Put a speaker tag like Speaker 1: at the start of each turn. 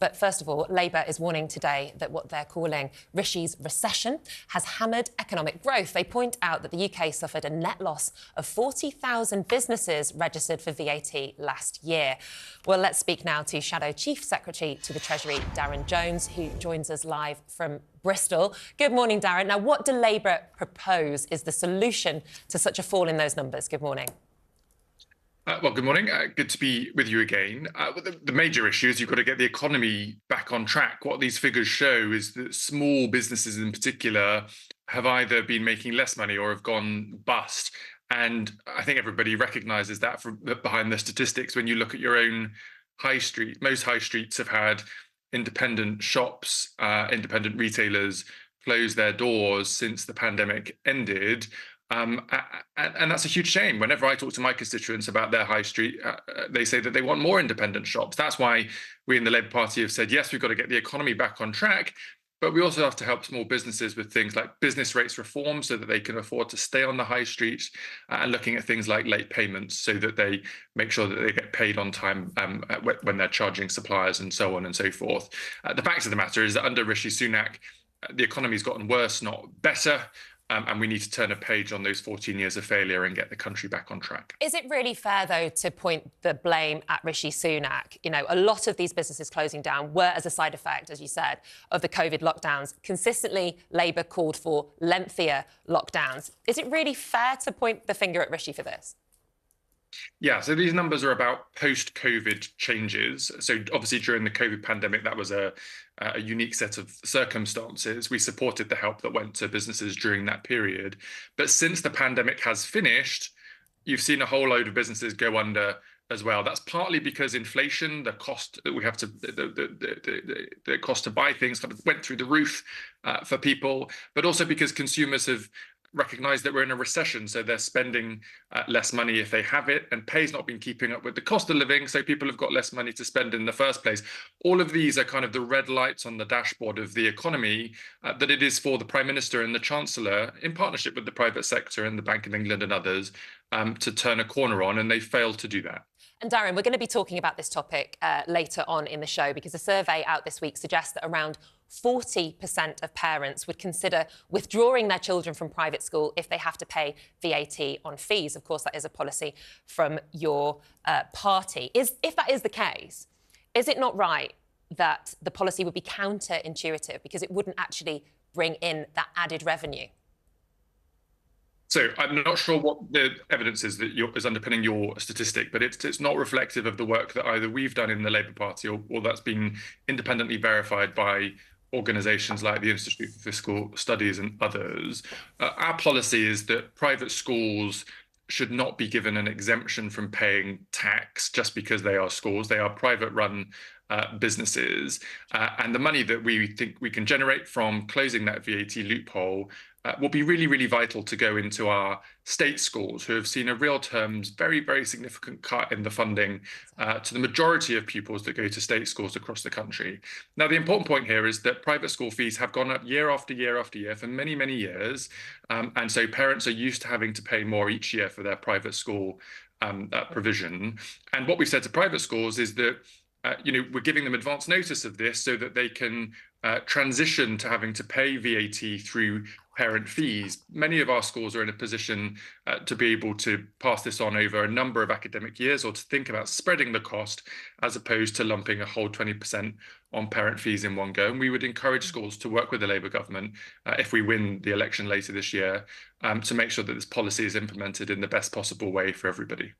Speaker 1: But first of all, Labour is warning today that what they're calling Rishi's recession has hammered economic growth. They point out that the UK suffered a net loss of 40,000 businesses registered for VAT last year. Well, let's speak now to Shadow Chief Secretary to the Treasury, Darren Jones, who joins us live from Bristol. Good morning, Darren. Now, what do Labour propose is the solution to such a fall in those numbers? Good morning.
Speaker 2: Well, good morning. Good to be with you again. The major issue is you've got to get the economy back on track. What these figures show is that small businesses in particular have either been making less money or have gone bust. And I think everybody recognises that from behind the statistics. When you look at your own high street, most high streets have had independent shops, independent retailers close their doors since the pandemic ended. And that's a huge shame. Whenever I talk to my constituents about their high street, they say that they want more independent shops. That's why we in the Labour Party have said, yes, we've got to get the economy back on track, but we also have to help small businesses with things like business rates reform so that they can afford to stay on the high street, and looking at things like late payments so that they make sure that they get paid on time when they're charging suppliers and so on and so forth. The fact of the matter is that under Rishi Sunak, the economy's gotten worse, not better. And we need to turn a page on those 14 years of failure and get the country back on track.
Speaker 1: Is it really fair, though, to point the blame at Rishi Sunak? You know, a lot of these businesses closing down were as a side effect, as you said, of the COVID lockdowns. Consistently, Labour called for lengthier lockdowns. Is it really fair to point the finger at Rishi for this?
Speaker 2: Yeah, so these numbers are about post-COVID changes. So obviously during the COVID pandemic, that was a unique set of circumstances. We supported the help that went to businesses during that period. But since the pandemic has finished, you've seen a whole load of businesses go under as well. That's partly because inflation, the cost that we have to, the cost to buy things kind of went through the roof for people, but also because consumers have recognise that we're in a recession, so they're spending less money if they have it, and pay's not been keeping up with the cost of living, so people have got less money to spend in the first place. All of these are kind of the red lights on the dashboard of the economy that it is for the Prime Minister and the Chancellor, in partnership with the private sector and the Bank of England and others, to turn a corner on, and they failed to do that.
Speaker 1: And Darren, we're going to be talking about this topic later on in the show, because a survey out this week suggests that around 40% of parents would consider withdrawing their children from private school if they have to pay VAT on fees. Of course, that is a policy from your party. If that is the case, is it not right that the policy would be counterintuitive because it wouldn't actually bring in that added revenue?
Speaker 2: So I'm not sure what the evidence is that is underpinning your statistic, but it's not reflective of the work that either we've done in the Labour Party or that's been independently verified by organisations like the Institute for Fiscal Studies and others. Our policy is that private schools should not be given an exemption from paying tax just because they are schools. They are private-run businesses, and the money that we think we can generate from closing that VAT loophole will be really, really vital to go into our state schools, who have seen a real terms very, very significant cut in the funding to the majority of pupils that go to state schools across the country. Now, the important point here is that private school fees have gone up year after year after year for many, many years. And so parents are used to having to pay more each year for their private school provision. And what we've said to private schools is that we're giving them advance notice of this so that they can transition to having to pay VAT through parent fees. Many of our schools are in a position to be able to pass this on over a number of academic years, or to think about spreading the cost as opposed to lumping a whole 20% on parent fees in one go. And we would encourage schools to work with the Labour government, if we win the election later this year, to make sure that this policy is implemented in the best possible way for everybody.